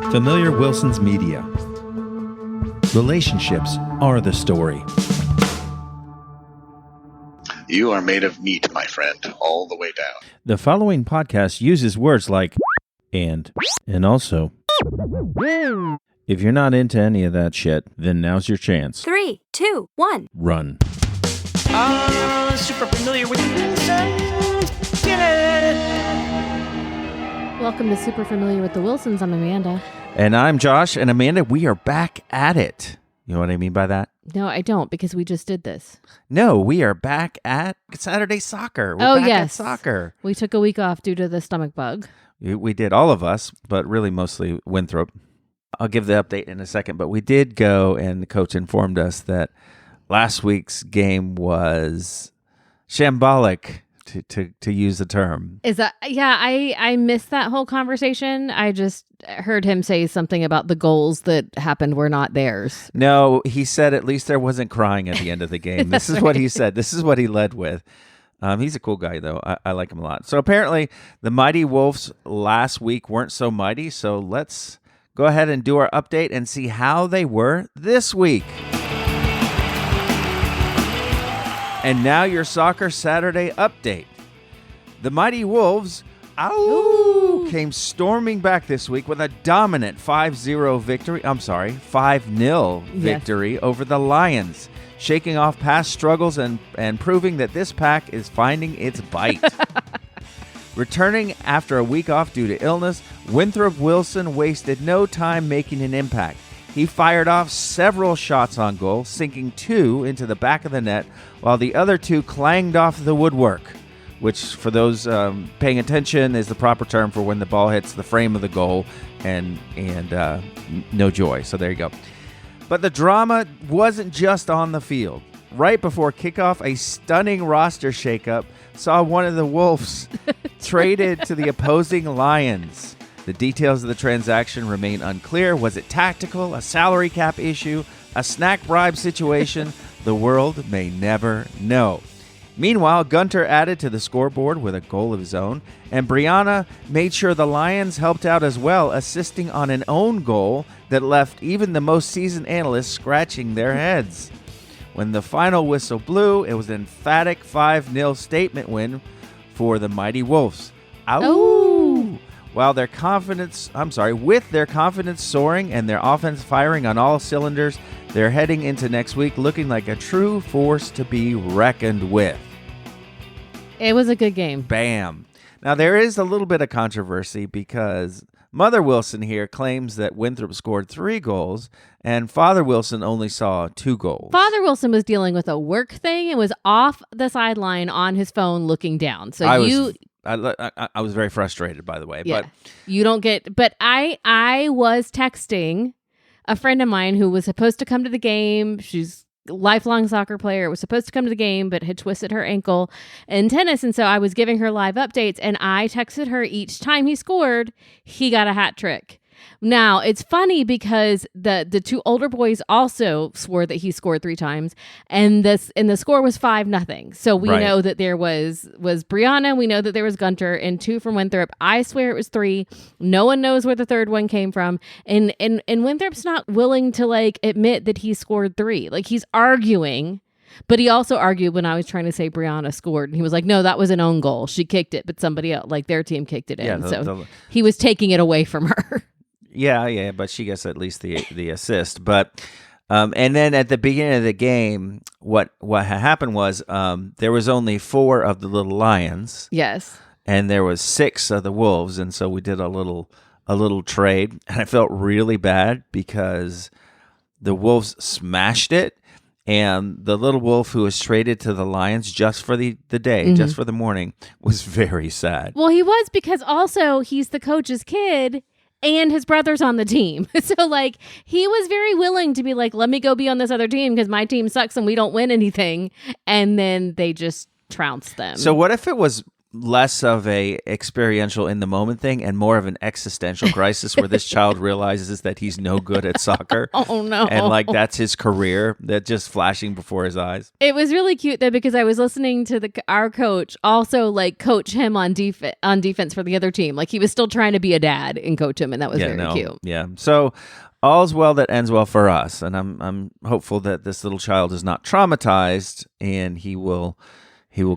Familiar Wilson's Media. Relationships are the story. You are made of meat, my friend, all the way down. The following podcast uses words like and also. If you're not into any of that shit, then now's your chance. 3, 2, 1. Run. Super familiar with the Wilsons. Get it! Welcome to Super Familiar with the Wilsons. I'm Amanda. And I'm Josh. And Amanda, we are back at it. You know what I mean by that? No, I don't, because we just did this. No, we are back at Saturday soccer. We're back at soccer. We took a week off due to the stomach bug. We did, all of us, but really mostly Winthrop. I'll give the update in a second, but we did go, and the coach informed us that last week's game was shambolic, to use the term. Is that, yeah, I missed that whole conversation. I just heard him say something about the goals that happened were not theirs. No, he said at least there wasn't crying at the end of the game. This is what he said. This is what he led with. He's a cool guy, though. I like him a lot. So apparently the Mighty Wolves last week weren't so mighty, so let's go ahead and do our update and see how they were this week. And now your Soccer Saturday update. The Mighty Wolves came storming back this week with a dominant 5-0 victory. I'm sorry, 5-0 victory over the Lions, shaking off past struggles and proving that this pack is finding its bite. Returning after a week off due to illness, Winthrop Wilson wasted no time making an impact. He fired off several shots on goal, sinking 2 into the back of the net, while the other 2 clanged off the woodwork, which, for those paying attention, is the proper term for when the ball hits the frame of the goal and no joy. So there you go. But the drama wasn't just on the field. Right before kickoff, a stunning roster shakeup saw one of the Wolves traded to the opposing Lions. The details of the transaction remain unclear. Was it tactical, a salary cap issue, a snack bribe situation? The world may never know. Meanwhile, Gunter added to the scoreboard with a goal of his own, and Brianna made sure the Lions helped out as well, assisting on an own goal that left even the most seasoned analysts scratching their heads. When the final whistle blew, it was an emphatic 5-0 statement win for the Mighty Wolves. Ow! With their confidence soaring and their offense firing on all cylinders, they're heading into next week looking like a true force to be reckoned with. It was a good game. Bam. Now, there is a little bit of controversy because Mother Wilson here claims that Winthrop scored 3 goals and Father Wilson only saw 2 goals. Father Wilson was dealing with a work thing and was off the sideline on his phone looking down. So I was very frustrated, by the way. Yeah, but you don't get. But I was texting a friend of mine who was supposed to come to the game. She's a lifelong soccer player. Was supposed to come to the game, but had twisted her ankle in tennis, and so I was giving her live updates. And I texted her each time he scored, he got a hat trick. Now, it's funny because the 2 older boys also swore that he scored 3 times, and the score was 5-0. So we know that there was Brianna, we know that there was Gunter, and 2 from Winthrop. I swear it was 3. No one knows where the third one came from, and Winthrop's not willing to admit that he scored 3. He's arguing. But he also argued when I was trying to say Brianna scored, and he was like, no, that was an own goal. She kicked it, but somebody else, their team kicked it in. So he was taking it away from her. Yeah, but she gets at least the assist. But and then at the beginning of the game, what happened was there was only 4 of the little Lions. Yes. And there was 6 of the Wolves, and so we did a little trade, and I felt really bad because the Wolves smashed it, and the little wolf who was traded to the Lions just for the day, just for the morning, was very sad. Well, he was, because also he's the coach's kid. And his brother's on the team. So, he was very willing to be let me go be on this other team because my team sucks and we don't win anything. And then they just trounced them. So what if it was less of a experiential in the moment thing and more of an existential crisis where this child realizes that he's no good at soccer. Oh no. And like that's his career that just flashing before his eyes. It was really cute though, because I was listening to our coach also like coach him on defense for the other team. Like he was still trying to be a dad and coach him, and that was very cute. Yeah. So all's well that ends well for us, and I'm hopeful that this little child is not traumatized, and he will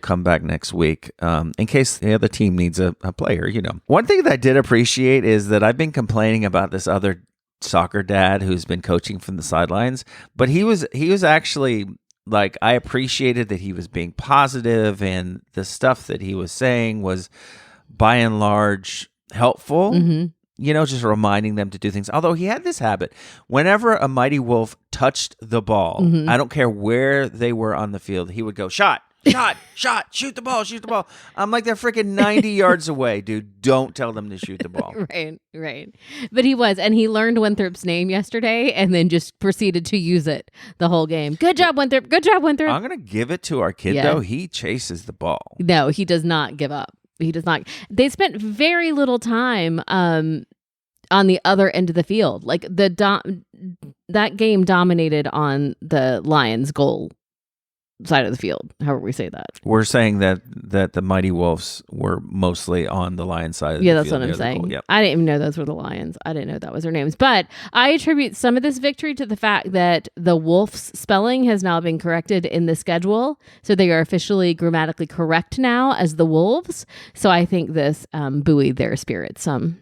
come back next week in case the other team needs a player, you know. One thing that I did appreciate is that I've been complaining about this other soccer dad who's been coaching from the sidelines, but he was actually like, I appreciated that he was being positive, and the stuff that he was saying was by and large helpful. Mm-hmm. You know, just reminding them to do things. Although he had this habit, whenever a Mighty Wolf touched the ball, I don't care where they were on the field, he would go, shot, shoot the ball. I'm like, they're freaking 90 yards away, dude. Don't tell them to shoot the ball. Right. But he was, and he learned Winthrop's name yesterday and then just proceeded to use it the whole game. Good job, Winthrop. I'm going to give it to our kid, though. He chases the ball. No, he does not give up. He does not. They spent very little time on the other end of the field. Like that game dominated on the Lions' goal side of the field, however we say that. We're saying that the Mighty Wolves were mostly on the Lions side of the field. Yeah, that's what I'm saying. Yep. I didn't even know those were the Lions. I didn't know that was their names. But I attribute some of this victory to the fact that the Wolves spelling has now been corrected in the schedule. So they are officially grammatically correct now as the Wolves. So I think this buoyed their spirits some.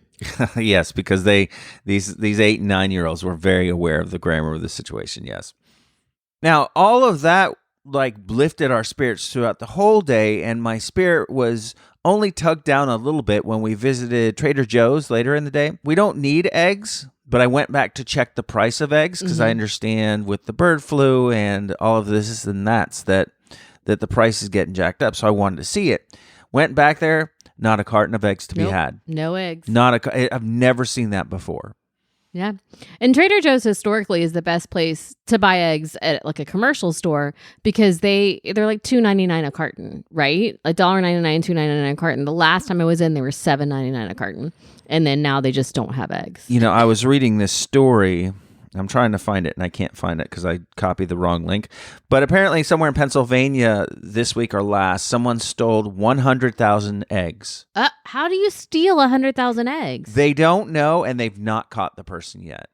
Yes, because these 8 and 9-year-olds were very aware of the grammar of the situation. Yes. Now, all of that like lifted our spirits throughout the whole day, and my spirit was only tugged down a little bit when we visited Trader Joe's later in the day. We don't need eggs, but I went back to check the price of eggs because I understand with the bird flu and all of this and that the price is getting jacked up. So I wanted to see it. Went back there, not a carton of eggs to be had. No eggs. I've never seen that before. Yeah. And Trader Joe's historically is the best place to buy eggs at like a commercial store because they're like $2.99 a carton, right? $1.99, $2.99 a carton. The last time I was in, they were $7.99 a carton. And then now they just don't have eggs. You know, I was reading this story. I'm trying to find it, and I can't find it because I copied the wrong link. But apparently somewhere in Pennsylvania this week or last, someone stole 100,000 eggs. How do you steal 100,000 eggs? They don't know, and they've not caught the person yet.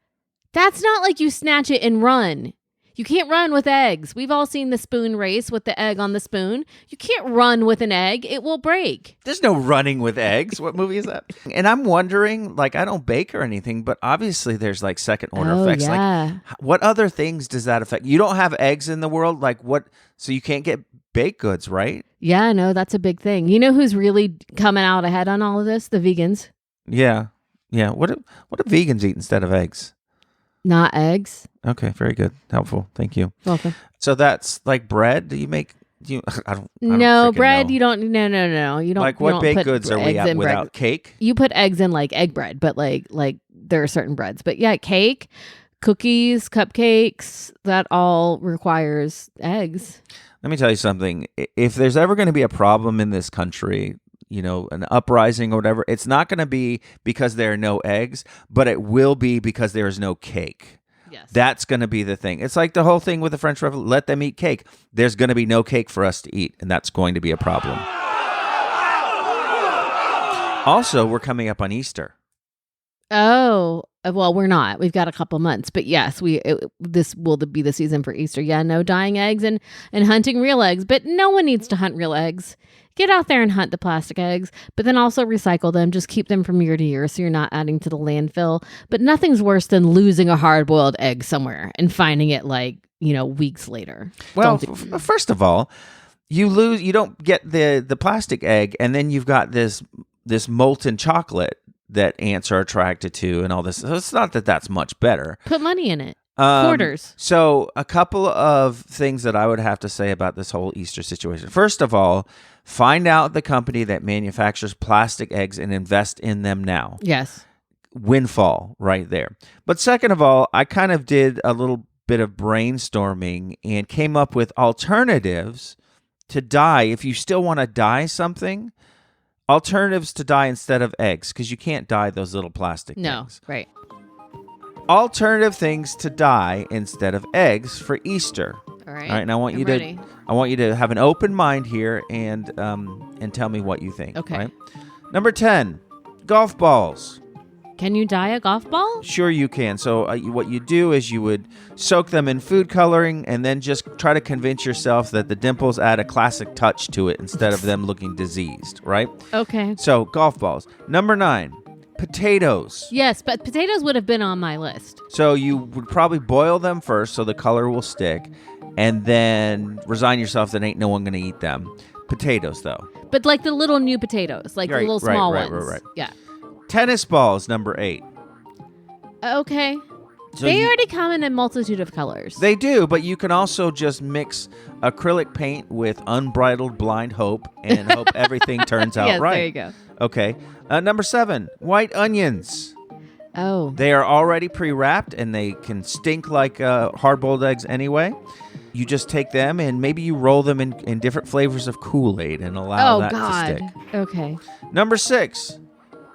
That's not like you snatch it and run. You can't run with eggs. We've all seen the spoon race with the egg on the spoon. You can't run with an egg. It will break. There's no running with eggs. What movie is that? And I'm wondering, like, I don't bake or anything, but obviously there's like second order effects. Yeah. Like, what other things does that affect? You don't have eggs in the world? Like, what? So you can't get baked goods, right? Yeah, no, that's a big thing. You know who's really coming out ahead on all of this? The vegans. Yeah. What do vegans eat instead of eggs? Not eggs. Okay, very good. Helpful. Thank you. Welcome. So that's like bread. Do you make? I don't No, bread. know. You don't. No. You don't. Like you what don't baked put goods are we eggs at in without bread. cake? You put eggs in like egg bread, but like there are certain breads. But yeah, cake, cookies, cupcakes. That all requires eggs. Let me tell you something. If there's ever going to be a problem in this country, you know, an uprising or whatever, it's not going to be because there are no eggs, but it will be because there is no cake. Yes. That's going to be the thing. It's like the whole thing with the French Revolution. Let them eat cake. There's going to be no cake for us to eat, and that's going to be a problem. Also, we're coming up on Easter. Oh, well, we're not. We've got a couple months, but yes, this will be the season for Easter. Yeah, no dying eggs and hunting real eggs, but no one needs to hunt real eggs. Get out there and hunt the plastic eggs, but then also recycle them. Just keep them from year to year so you're not adding to the landfill. But nothing's worse than losing a hard-boiled egg somewhere and finding it weeks later. Well, first of all, you don't get the plastic egg, and then you've got this molten chocolate that ants are attracted to and all this. So it's not that that's much better. Put money in it. Quarters. So a couple of things that I would have to say about this whole Easter situation. First of all, find out the company that manufactures plastic eggs and invest in them now. Yes. Windfall right there. But second of all, I kind of did a little bit of brainstorming and came up with alternatives to dye. If you still want to dye something, Alternatives to dye instead of eggs, because you can't dye those little plastic No, things. right. Alternative things to dye instead of eggs for Easter. All right. All right, now I want you to have an open mind here and tell me what you think. Okay. Right? Number 10, golf balls. Can you dye a golf ball? Sure you can. So what you do is you would soak them in food coloring and then just try to convince yourself that the dimples add a classic touch to it instead of them looking diseased, right? Okay. So golf balls. Number 9, potatoes. Yes, but potatoes would have been on my list. So you would probably boil them first so the color will stick and then resign yourself that ain't no one going to eat them. Potatoes, though. But like the little new potatoes, like the little small ones. Right. Yeah. Tennis balls, number 8. Okay. So They already come in a multitude of colors. They do, but you can also just mix acrylic paint with unbridled blind hope and hope everything turns out yes, right. There you go. Okay. Number 7, white onions. Oh. They are already pre-wrapped and they can stink like hard-boiled eggs anyway. You just take them and maybe you roll them in different flavors of Kool-Aid and allow that to stick. Okay. Number 6,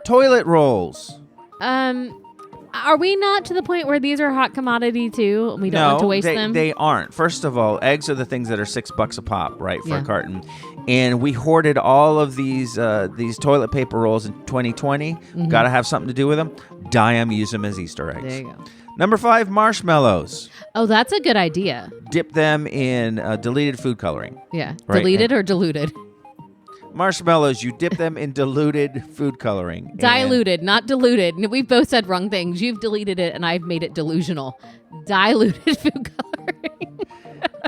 toilet rolls. Are we not to the point where these are hot commodity too? We don't want to waste them? They aren't. First of all, eggs are the things that are $6 a pop, right, for Yeah. a carton. And we hoarded all of these toilet paper rolls in 2020. Mm-hmm. Got to have something to do with them. Dye them, use them as Easter eggs. There you go. Number 5, marshmallows. Oh, that's a good idea. Dip them in deleted food coloring. Yeah. Right, Deleted or diluted? Marshmallows, you dip them in diluted food coloring. Diluted, not diluted. We've both said wrong things. You've deleted it and I've made it delusional. Diluted food coloring.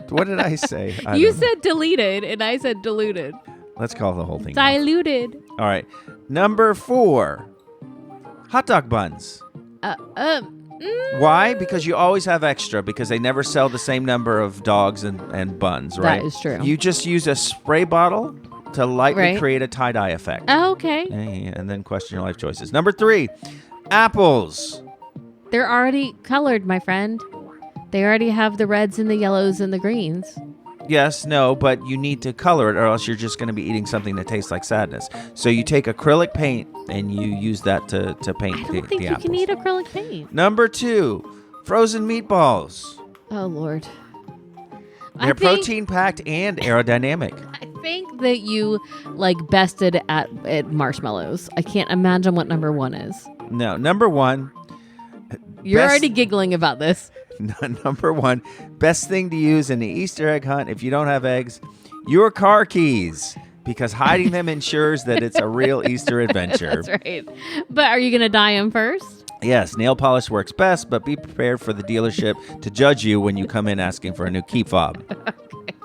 What did I say? You said deleted and I said diluted. Let's call the whole thing. Diluted. All right. Number 4, hot dog buns. Why? Because you always have extra because they never sell the same number of dogs and buns, right? That is true. You just use a spray bottle to lightly create a tie-dye effect. Oh, okay. And then question your life choices. Number 3, apples. They're already colored, my friend. They already have the reds and the yellows and the greens. Yes, no, but you need to color it or else you're just going to be eating something that tastes like sadness. So you take acrylic paint and you use that to paint I the don't think you apples. can eat acrylic paint. Number 2, frozen meatballs. Oh, Lord. They're protein-packed and aerodynamic. I think that you bested at marshmallows. I can't imagine what number 1 is. No, number 1. You're already giggling about this. Number 1, best thing to use in the Easter egg hunt if you don't have eggs, your car keys. Because hiding them ensures that it's a real Easter adventure. That's right. But are you going to dye them first? Yes, nail polish works best, but be prepared for the dealership to judge you when you come in asking for a new key fob. Okay.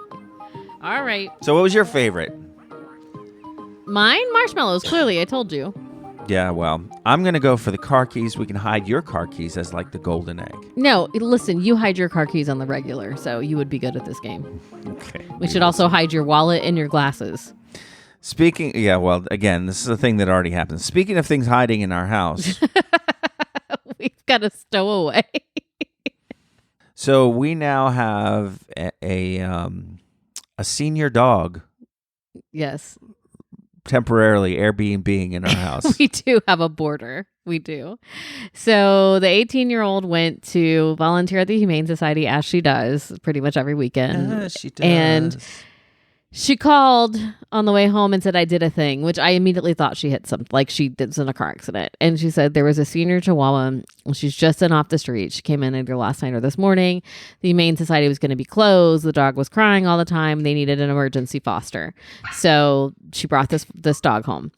All right. So what was your favorite? Mine? Marshmallows, clearly. I told you. Yeah, well, I'm going to go for the car keys. We can hide your car keys as like the golden egg. No, listen, you hide your car keys on the regular, so you would be good at this game. Okay. We should also hide your wallet and your glasses. Again, this is a thing that already happens. Speaking of things hiding in our house. We've got a stowaway. So we now have a senior dog. Yes. Temporarily Airbnb-ing in our house. We do have a boarder. We do. So the 18-year-old went to volunteer at the Humane Society, as she does pretty much every weekend. She does. And she called on the way home and said, I did a thing, which I immediately thought she hit something, like she was in a car accident. And she said there was a senior Chihuahua. She's just in off the street. She came in either last night or this morning. The Humane Society was going to be closed. The dog was crying all the time. They needed an emergency foster. So she brought this dog home.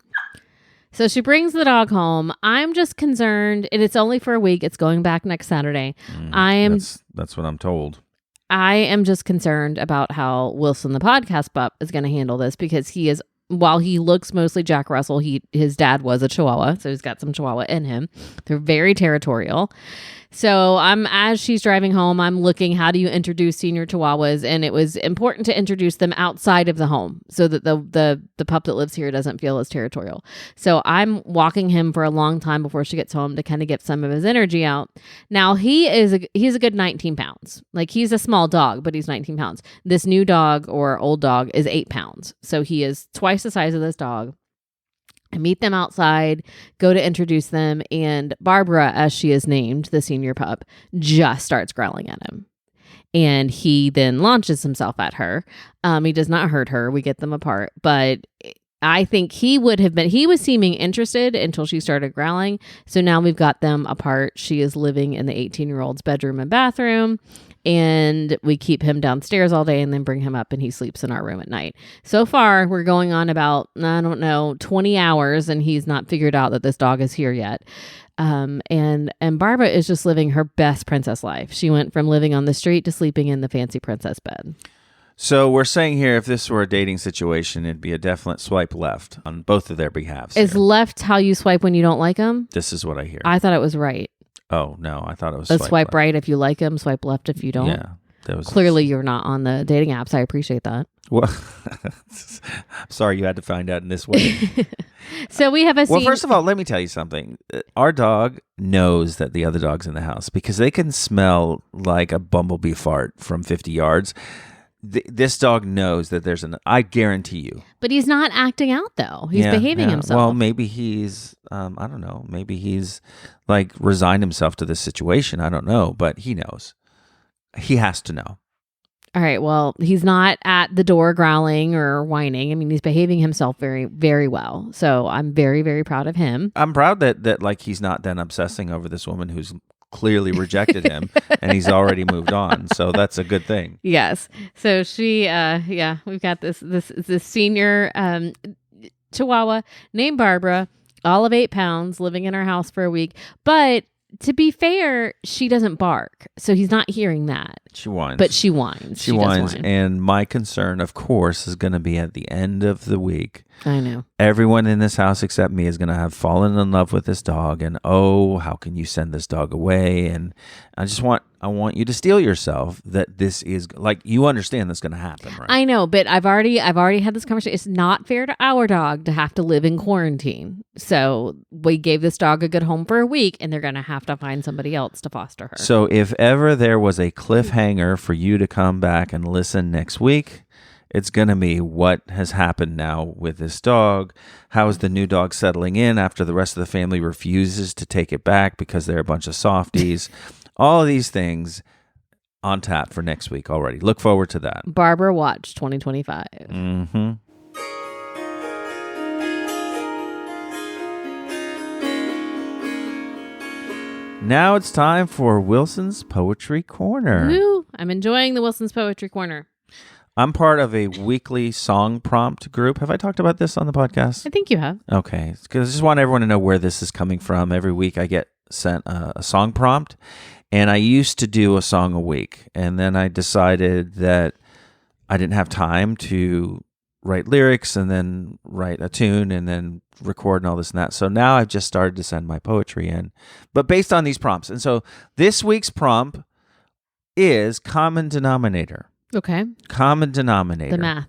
So she brings the dog home. I'm just concerned, and it's only for a week. It's going back next Saturday. That's what I'm told. I am just concerned about how Wilson, the podcast pup, is going to handle this because he is, while he looks mostly Jack Russell, his dad was a Chihuahua, so he's got some Chihuahua in him. They're very territorial. So as she's driving home, I'm looking, how do you introduce senior Chihuahuas? And it was important to introduce them outside of the home so that the pup that lives here doesn't feel as territorial. So I'm walking him for a long time before she gets home to kind of get some of his energy out. Now he's a good 19 pounds. Like, he's a small dog, but he's 19 pounds. This new dog or old dog is 8 pounds. So he is twice the size of this dog. I meet them outside, go to introduce them, and Barbara, as she is named, the senior pup, just starts growling at him. And he then launches himself at her. He does not hurt her. We get them apart. But I think he was seeming interested until she started growling. So now we've got them apart. She is living in the 18-year-old's bedroom and bathroom. And we keep him downstairs all day and then bring him up and he sleeps in our room at night. So far, we're going on about, 20 hours and he's not figured out that this dog is here yet. And Barbara is just living her best princess life. She went from living on the street to sleeping in the fancy princess bed. So we're saying here, if this were a dating situation, it'd be a definite swipe left on both of their behalves. Is here. left how you swipe when you don't like them? This is what I hear. I thought it was right. Oh, no, I thought it was Swipe left. right if you like them, swipe left if you don't. Yeah. That was Clearly, you're not on the dating apps. I appreciate that. Well, I'm sorry you had to find out in this way. So we have a scene. Well, first of all, let me tell you something. Our dog knows that the other dog's in the house because they can smell like a bumblebee fart from 50 yards. This dog knows that I guarantee you. But he's not acting out, though. He's behaving himself. Well, maybe he's, I don't know. Maybe he's like resigned himself to this situation. I don't know, but he knows. He has to know. All right. Well, he's not at the door growling or whining. I mean, he's behaving himself very, very well. So I'm very, very proud of him. I'm proud that like he's not then obsessing over this woman who's clearly rejected him and he's already moved on. So that's a good thing. Yes. So she, we've got this senior Chihuahua named Barbara, all of 8 pounds, living in our house for a week. But to be fair, she doesn't bark. So he's not hearing that. She whines. But she whines. She whines. And my concern, of course, is going to be at the end of the week. I know. Everyone in this house except me is going to have fallen in love with this dog. And oh, how can you send this dog away? And I want you to steel yourself that this is like, you understand that's going to happen, right? I know, but I've already had this conversation. It's not fair to our dog to have to live in quarantine. So we gave this dog a good home for a week and they're going to have to find somebody else to foster her. So if ever there was a cliffhanger for you to come back and listen next week, it's going to be what has happened now with this dog. How is the new dog settling in after the rest of the family refuses to take it back because they're a bunch of softies? All of these things on tap for next week already. Look forward to that. Barbara Watch 2025. Mm-hmm. Now it's time for Wilson's Poetry Corner. Woo! I'm enjoying the Wilson's Poetry Corner. I'm part of a weekly song prompt group. Have I talked about this on the podcast? I think you have. Okay. Because I just want everyone to know where this is coming from. Every week I get sent a song prompt. And I used to do a song a week. And then I decided that I didn't have time to write lyrics and then write a tune and then record and all this and that. So now I've just started to send my poetry in, but based on these prompts. And so this week's prompt is common denominator. Okay. Common denominator.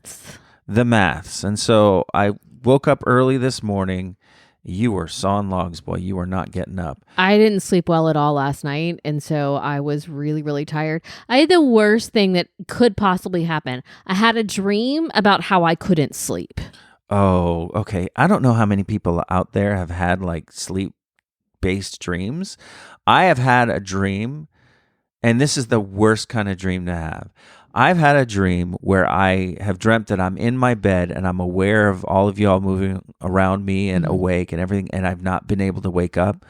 The maths. And so I woke up early this morning. You were sawing logs, boy. You were not getting up. I didn't sleep well at all last night, and so I was really, really tired. I had the worst thing that could possibly happen. I had a dream about how I couldn't sleep. Oh, okay. I don't know how many people out there have had like sleep-based dreams. I have had a dream, and this is the worst kind of dream to have. I've had a dream where I have dreamt that I'm in my bed and I'm aware of all of y'all moving around me and awake and everything, and I've not been able to wake up.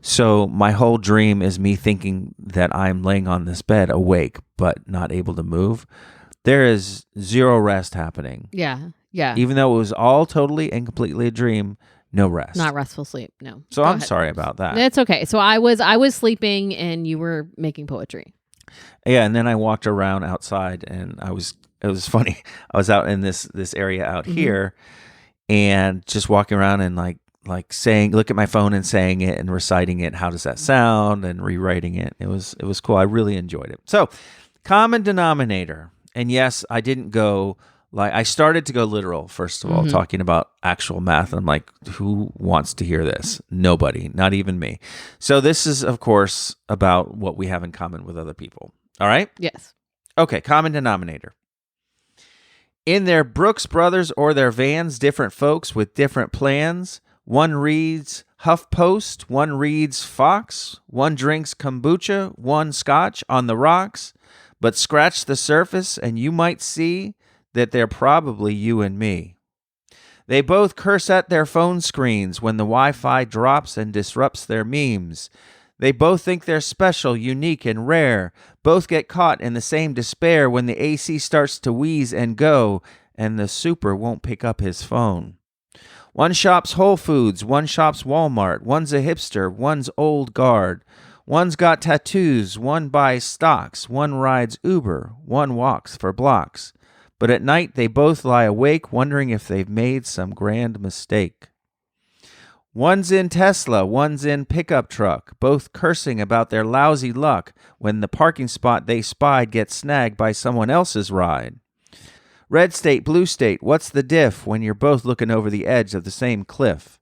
So my whole dream is me thinking that I'm laying on this bed awake but not able to move. There is zero rest happening. Yeah. Even though it was all totally and completely a dream, no rest. Not restful sleep, no. So I'm sorry about that. It's okay. So I was sleeping and you were making poetry. Yeah, and then I walked around outside, and it was funny. I was out in this area out here, and just walking around and like saying, look at my phone and saying it and reciting it. How does that sound? And rewriting it. It was cool. I really enjoyed it. So, common denominator, and yes, I didn't go like I started to go literal first of all, talking about actual math. I'm like, who wants to hear this? Nobody, not even me. So this is, of course, about what we have in common with other people. All right? Yes. Okay, common denominator. In their Brooks Brothers or their vans, different folks with different plans One reads HuffPost, one reads Fox, one drinks kombucha, one scotch on the rocks. But scratch the surface and you might see that they're probably you and me. They both curse at their phone screens when the Wi-Fi drops and disrupts their memes. They both think they're special, unique, and rare. Both get caught in the same despair when the AC starts to wheeze and go, and the super won't pick up his phone. One shops Whole Foods, one shops Walmart. One's a hipster, one's old guard. One's got tattoos, one buys stocks. One rides Uber, one walks for blocks. But at night they both lie awake wondering if they've made some grand mistake. One's in Tesla, one's in pickup truck, both cursing about their lousy luck when the parking spot they spied gets snagged by someone else's ride. Red state, blue state, what's the diff when you're both looking over the edge of the same cliff?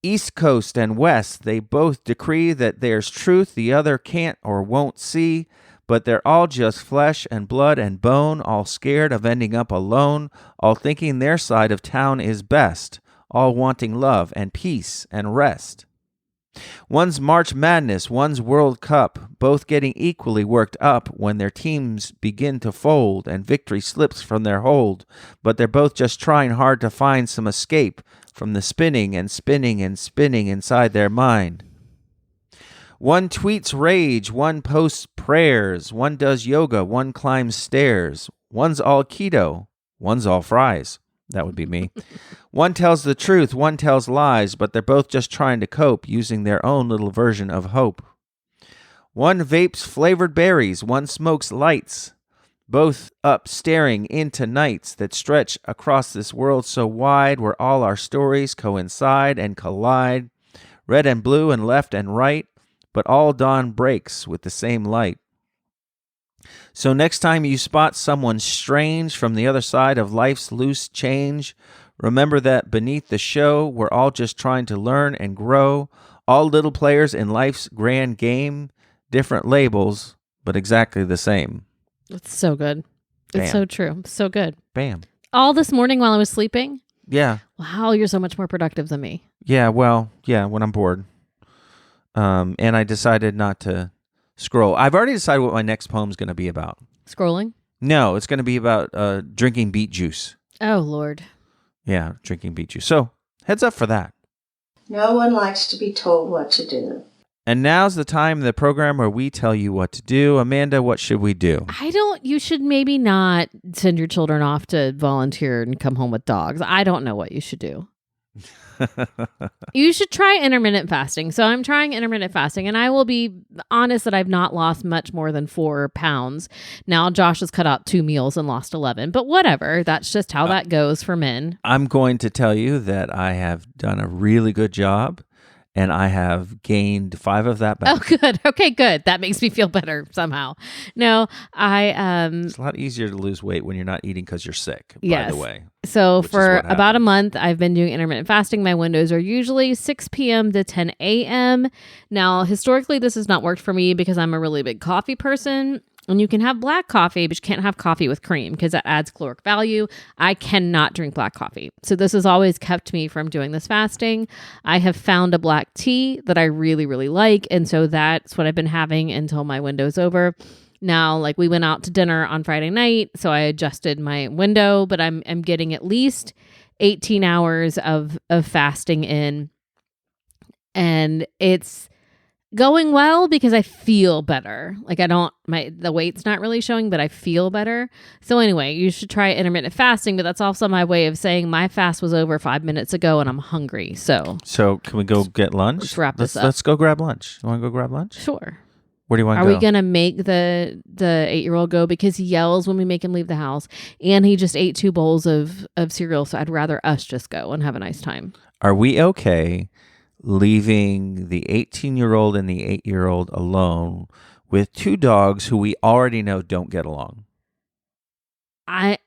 East Coast and West, they both decree that there's truth the other can't or won't see, but they're all just flesh and blood and bone, all scared of ending up alone, all thinking their side of town is best, all wanting love and peace and rest. One's March Madness, one's World Cup, both getting equally worked up when their teams begin to fold and victory slips from their hold, but they're both just trying hard to find some escape from the spinning and spinning and spinning inside their mind. One tweets rage, one posts prayers, one does yoga, one climbs stairs, one's all keto, one's all fries. That would be me. One tells the truth, one tells lies, but they're both just trying to cope using their own little version of hope. One vapes flavored berries, one smokes lights, both up staring into nights that stretch across this world so wide where all our stories coincide and collide, red and blue and left and right, but all dawn breaks with the same light. So next time you spot someone strange from the other side of life's loose change, remember that beneath the show, we're all just trying to learn and grow, all little players in life's grand game, different labels, but exactly the same. It's so good. Bam. It's so true. So good. Bam. All this morning while I was sleeping? Yeah. Wow, you're so much more productive than me. Yeah, well, yeah, when I'm bored. And I decided not to scroll. I've already decided what my next poem's going to be about. Scrolling? No, it's going to be about drinking beet juice. Oh, Lord. Yeah, drinking beet juice. So, heads up for that. No one likes to be told what to do. And now's the time in the program where we tell you what to do. Amanda, what should we do? You should maybe not send your children off to volunteer and come home with dogs. I don't know what you should do. You should try intermittent fasting. So I'm trying intermittent fasting, and I will be honest that I've not lost much more than 4 pounds. Now Josh has cut out 2 meals and lost 11, but whatever. That's just how that goes for men. I'm going to tell you that I have done a really good job, and I have gained 5 of that back. Oh, good. Okay, good. That makes me feel better somehow. No, It's a lot easier to lose weight when you're not eating because you're sick, by the way. So for about a month, I've been doing intermittent fasting. My windows are usually 6 p.m. to 10 a.m. Now, historically, this has not worked for me because I'm a really big coffee person. And you can have black coffee, but you can't have coffee with cream because that adds caloric value. I cannot drink black coffee. So this has always kept me from doing this fasting. I have found a black tea that I really, really like. And so that's what I've been having until my window's over. Now, like we went out to dinner on Friday night, so I adjusted my window, but I'm getting at least 18 hours of fasting in. And it's going well because I feel better. Like the weight's not really showing, but I feel better. So anyway, you should try intermittent fasting, but that's also my way of saying my fast was over 5 minutes ago and I'm hungry. So can we go get lunch? Let's wrap this up. Let's go grab lunch. You want to go grab lunch? Sure. Where do you want to go? Are we going to make the 8-year-old go? Because he yells when we make him leave the house. And he just ate 2 bowls of cereal. So I'd rather us just go and have a nice time. Are we okay leaving the 18-year-old and the 8-year-old alone with 2 dogs who we already know don't get along? I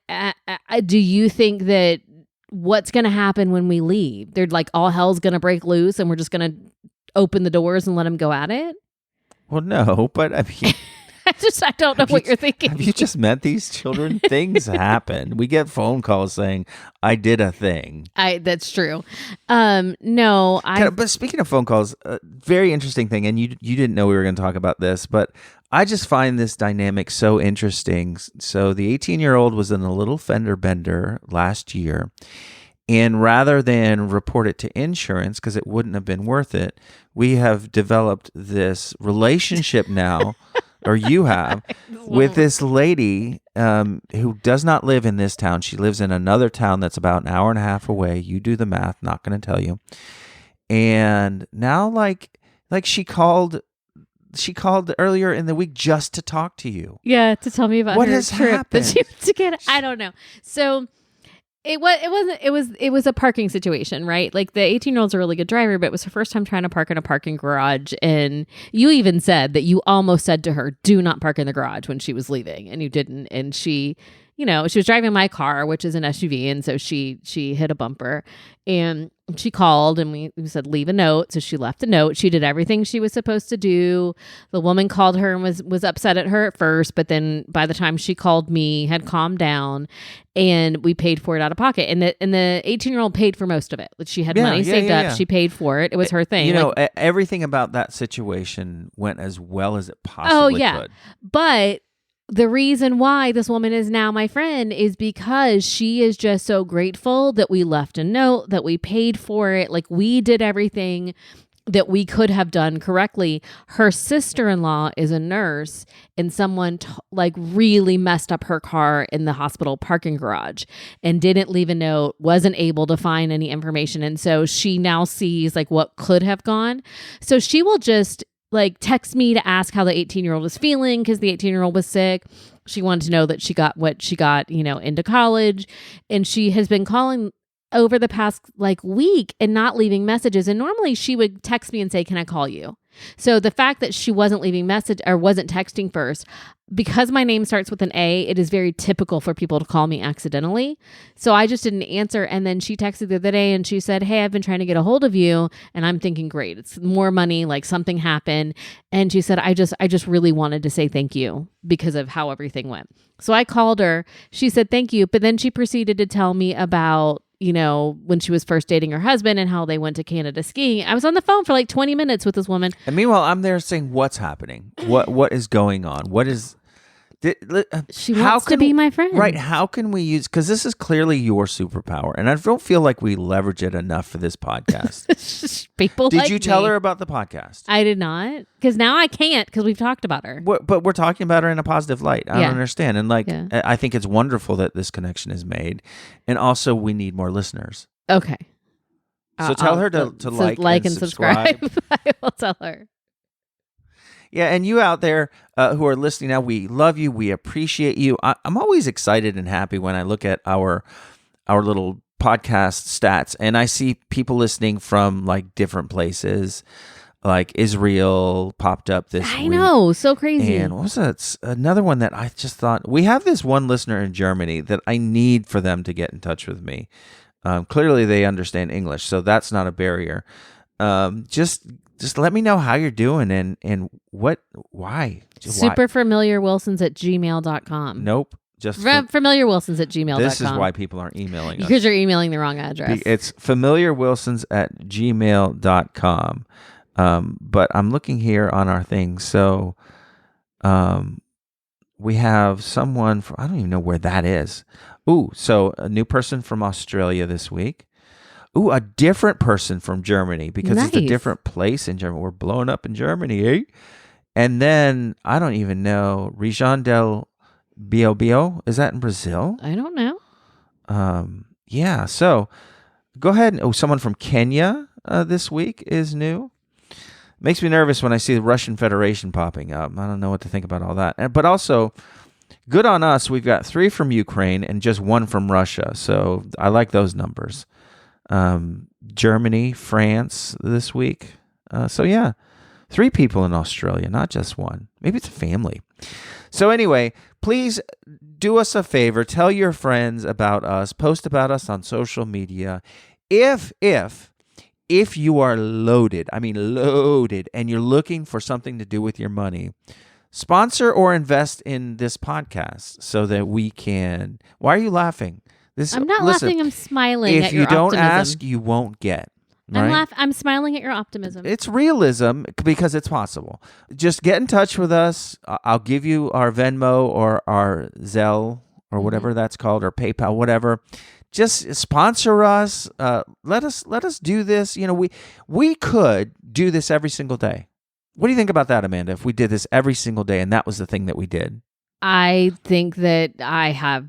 do you think that what's going to happen when we leave? They're like all hell's going to break loose and we're just going to open the doors and let them go at it? Well, no, but I mean, I don't know what you're thinking. Have you just met these children? Things happen. We get phone calls saying, I did a thing. That's true. No, But speaking of phone calls, very interesting thing, and you didn't know we were going to talk about this, but I just find this dynamic so interesting. So the 18-year-old was in a little fender bender last year, and rather than report it to insurance because it wouldn't have been worth it, we have developed this relationship now, or you have, with this lady who does not live in this town. She lives in another town that's about an hour and a half away. You do the math, not going to tell you. And now, like she called earlier in the week just to talk to you. Yeah, to tell me about what her has trip happened. that she went to get. I don't know. So it was a parking situation, right? Like the 18-year-old's a really good driver, but it was her first time trying to park in a parking garage. And you even said that you almost said to her, "Do not park in the garage," when she was leaving, and you didn't. And she was driving my car, which is an SUV, and so she hit a bumper, and she called, and we said, leave a note. So she left a note. She did everything she was supposed to do. The woman called her and was upset at her at first, but then by the time she called me, had calmed down, and we paid for it out of pocket. And the 18-year-old paid for most of it. She had money saved up. Yeah. She paid for it. It was her thing. Everything about that situation went as well as it possibly could. But the reason why this woman is now my friend is because she is just so grateful that we left a note, that we paid for it. Like, we did everything that we could have done correctly. Her sister-in-law is a nurse, and someone really messed up her car in the hospital parking garage and didn't leave a note, wasn't able to find any information. And so she now sees what could have gone. So she will just text me to ask how the 18-year-old was feeling, because the 18-year-old was sick. She wanted to know that she got what she got, into college. And she has been calling over the past week and not leaving messages. And normally she would text me and say, "Can I call you?" So the fact that she wasn't leaving message or wasn't texting first, because my name starts with an A, it is very typical for people to call me accidentally. So I just didn't answer. And then she texted the other day and she said, "Hey, I've been trying to get a hold of you." And I'm thinking, great, it's more money, something happened. And she said, I just really wanted to say thank you because of how everything went. So I called her. She said, "Thank you." But then she proceeded to tell me about when she was first dating her husband and how they went to Canada skiing. I was on the phone for 20 minutes with this woman. And meanwhile, I'm there saying, what's happening? What is going on? What is... She wants to be my friend. Right. How can we use... Because this is clearly your superpower, and I don't feel like we leverage it enough for this podcast. People Did you tell her about the podcast? I did not, because now I can't, because we've talked about her. But we're talking about her in a positive light. I don't understand. And I think it's wonderful that this connection is made. And also, we need more listeners. Okay. So tell her to like and subscribe. I will tell her. Yeah, and you out there who are listening now, we love you. We appreciate you. I'm always excited and happy when I look at our little podcast stats, and I see people listening from different places. Israel popped up this week. I know, so crazy. And what was that? Another one that I just thought, we have this one listener in Germany that I need for them to get in touch with me. Clearly they understand English, so that's not a barrier. Just let me know how you're doing and why. Superfamiliarwilsons@gmail.com. Nope. Just familiarwilsons@gmail.com. This is why people aren't emailing us. Because you're emailing the wrong address. It's familiarwilsons@gmail.com. But I'm looking here on our thing. So we have someone from, I don't even know where that is. Ooh, so a new person from Australia this week. Ooh, a different person from Germany, because it's a different place in Germany. We're blowing up in Germany, eh? And then, I don't even know, Region del Biobío, is that in Brazil? I don't know. Yeah, so go ahead. Someone from Kenya this week is new. Makes me nervous when I see the Russian Federation popping up. I don't know what to think about all that. But also, good on us. We've got 3 from Ukraine and just 1 from Russia. So I like those numbers. Germany, France this week. So yeah, 3 people in Australia, not just 1. Maybe it's a family. So anyway, please do us a favor. Tell your friends about us. Post about us on social media. If you are loaded, and you're looking for something to do with your money, sponsor or invest in this podcast so that we can. Why are you laughing? I'm not laughing. I'm smiling if at your you don't optimism. ask, you won't get. Right? I'm smiling at your optimism. It's realism because it's possible. Just get in touch with us. I'll give you our Venmo or our Zelle or whatever that's called, or PayPal, whatever. Just sponsor us. Let us do this. You know, we could do this every single day. What do you think about that, Amanda? If we did this every single day and that was the thing that we did? I think that I have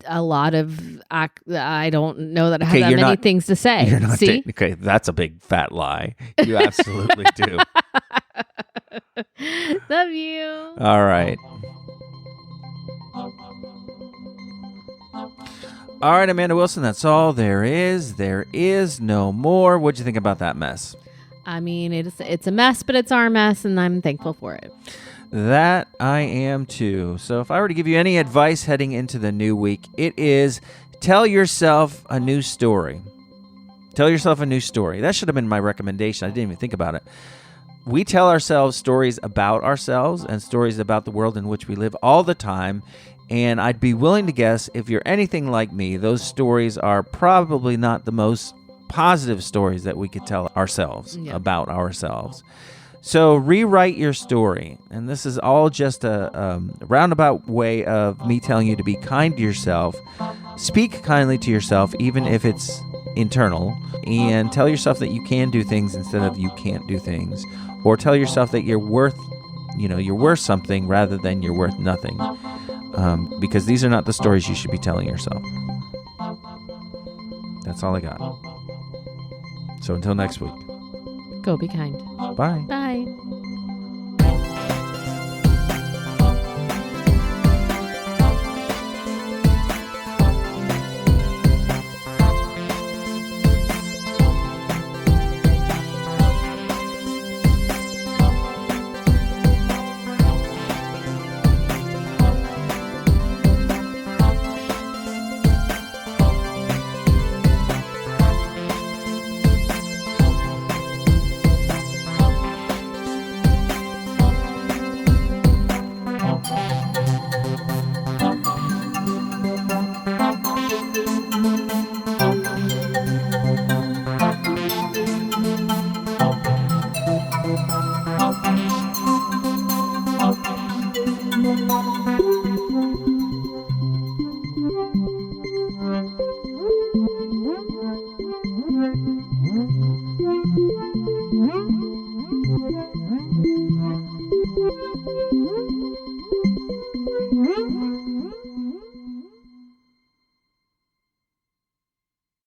a lot of. I don't know that I have that many things to say. You're not See? Okay, that's a big fat lie. You absolutely do. Love you. All right. All right, Amanda Wilson, that's all there is. There is no more. What'd you think about that mess? I mean, it's a mess, but it's our mess, and I'm thankful for it. That I am too. So if I were to give you any advice heading into the new week, it is tell yourself a new story. Tell yourself a new story. That should have been my recommendation. I didn't even think about it. We tell ourselves stories about ourselves and stories about the world in which we live all the time. And I'd be willing to guess, if you're anything like me, those stories are probably not the most positive stories that we could tell ourselves about ourselves. So rewrite your story. And this is all just a roundabout way of me telling you to be kind to yourself. Speak kindly to yourself, even if it's internal. And tell yourself that you can do things instead of you can't do things. Or tell yourself that you're worth something rather than you're worth nothing. Because these are not the stories you should be telling yourself. That's all I got. So until next week. Go be kind. Bye. Bye.